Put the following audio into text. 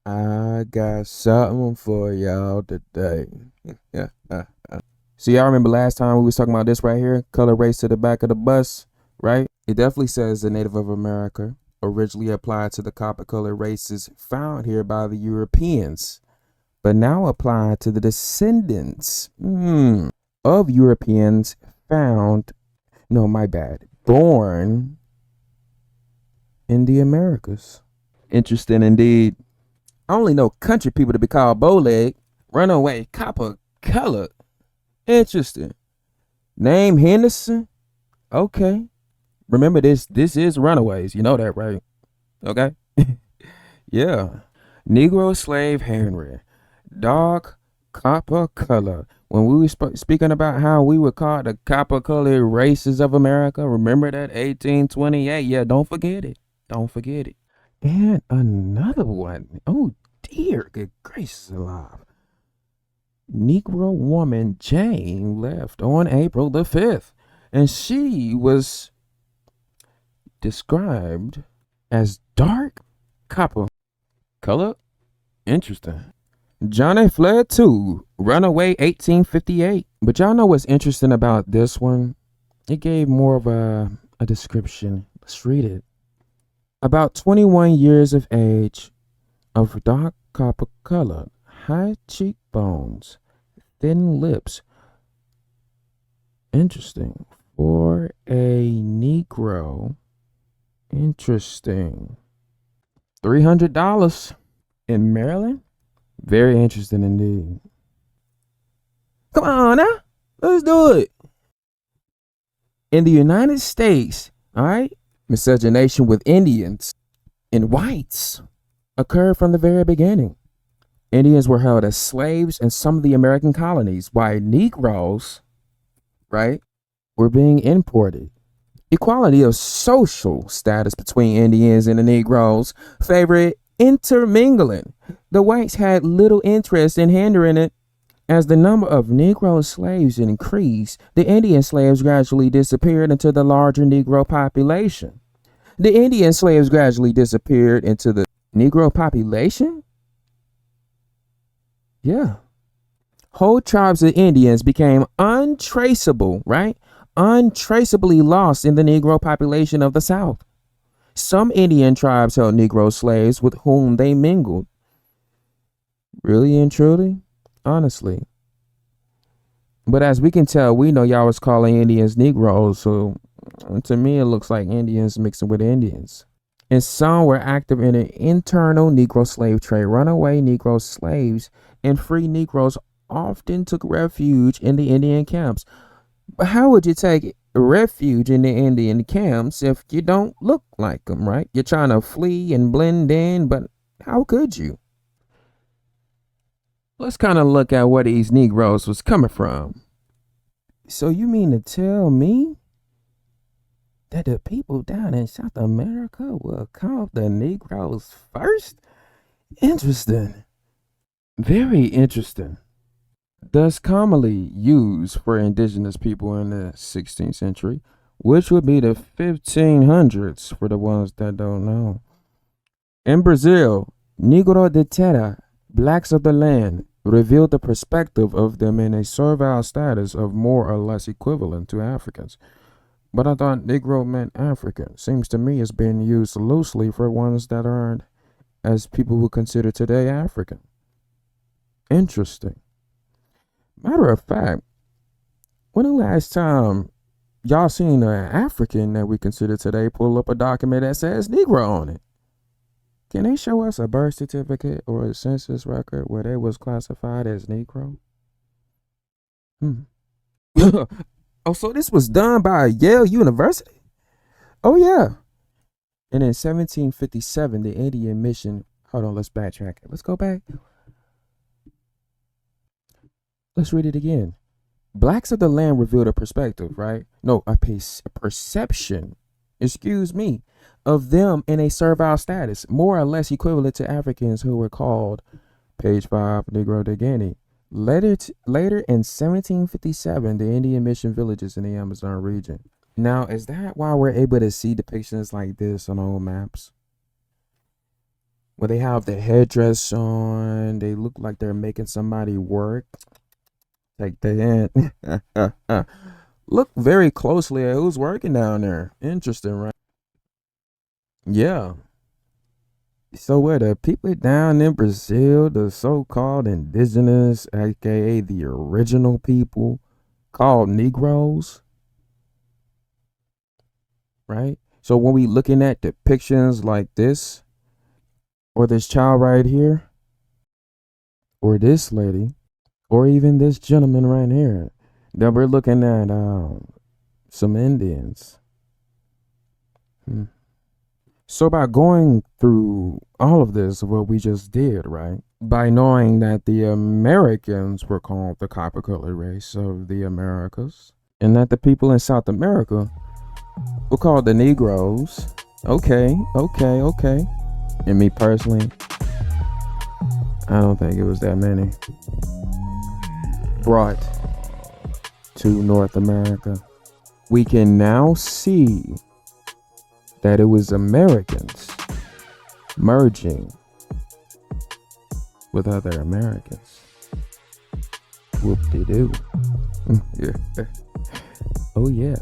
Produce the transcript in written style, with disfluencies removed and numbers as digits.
I got something for y'all today. Yeah. So y'all remember last time we was talking about this right here? Color race to the back of the bus, right? It definitely says the Native of America originally applied to the copper colored races found here by the Europeans, but now applied to the descendants of Europeans found, no, my bad, born in the Americas. Interesting indeed. I only know country people to be called bowleg, runaway, copper color. Interesting. Name Henderson. Okay. Remember this is Runaways. You know that, right? Okay. Yeah. Negro slave Henry. Dark copper color. When we were speaking about how we were called the copper colored races of America, remember that 1828? Yeah, don't forget it. Don't forget it. And another one. Oh dear, good gracious alive. Negro woman Jane left on April the 5th, and she was described as dark copper color. Interesting. Johnny fled too, runaway 1858. But y'all know what's interesting about this one? It gave more of a description. Let's read it. About 21 years of age, of dark copper color, high cheekbones, thin lips. Interesting. For a Negro. Interesting. $300 in Maryland? Very interesting indeed. Come on now. Let's do it. In the United States, all right, miscegenation with Indians and whites occurred from the very beginning. Indians were held as slaves in some of the American colonies, while Negroes, right, were being imported. Equality of social status between Indians and the Negroes favored intermingling. The whites had little interest in hindering it. As the number of Negro slaves increased, the Indian slaves gradually disappeared into the larger Negro population. The Indian slaves gradually disappeared into the Negro population? Yeah. Whole tribes of Indians became untraceable, right? Untraceably lost in the Negro population of the South. Some Indian tribes held Negro slaves with whom they mingled. Really and truly? Honestly. But as we can tell, we know y'all was calling Indians Negroes, so to me it looks like Indians mixing with Indians. And some were active in an internal Negro slave trade. Runaway Negro slaves and free Negroes often took refuge in the Indian camps. But how would you take refuge in the Indian camps if you don't look like them, right? You're trying to flee and blend in, but how could you? Let's kind of look at where these Negroes was coming from. So you mean to tell me that the people down in South America were called the Negroes first? Interesting. Very interesting. Thus commonly used for indigenous people in the 16th century, which would be the 1500s for the ones that don't know. In Brazil, Negro de Terra, blacks of the land, revealed the perspective of them in a servile status of more or less equivalent to Africans. But I thought Negro meant African. Seems to me it's being used loosely for ones that aren't, as people would consider today, African. Interesting. Matter of fact, when the last time y'all seen an African that we consider today pull up a document that says Negro on it? Can they show us a birth certificate or a census record where they was classified as Negro? Oh, so this was done by Yale University? Oh, yeah. And in 1757, the Indian mission, hold on, let's backtrack it. Let's go back. Let's read it again. Blacks of the land revealed a perspective, right? No, a perception, excuse me, of them in a servile status, more or less equivalent to Africans who were called, page 5, Negro de Guinea. Later in 1757, the Indian mission villages in the Amazon region. Now, is that why we're able to see depictions like this on old maps? When they have the headdress on, they look like they're making somebody work. Take the hand. Look very closely at who's working down there. Interesting, right? Yeah. So where the people down in Brazil, the so-called indigenous, aka the original people, called Negroes, right? So when we looking at depictions like this, or this child right here, or this lady, or even this gentleman right here, then we're looking at some Indians. So by going through all of this, what we just did, right? By knowing that the Americans were called the copper colored race of the Americas, and that the people in South America were called the Negroes. Okay. And me personally, I don't think it was that many brought to North America. We can now see that it was Americans merging with other Americans. Whoop-de-doo. Yeah. Oh yeah.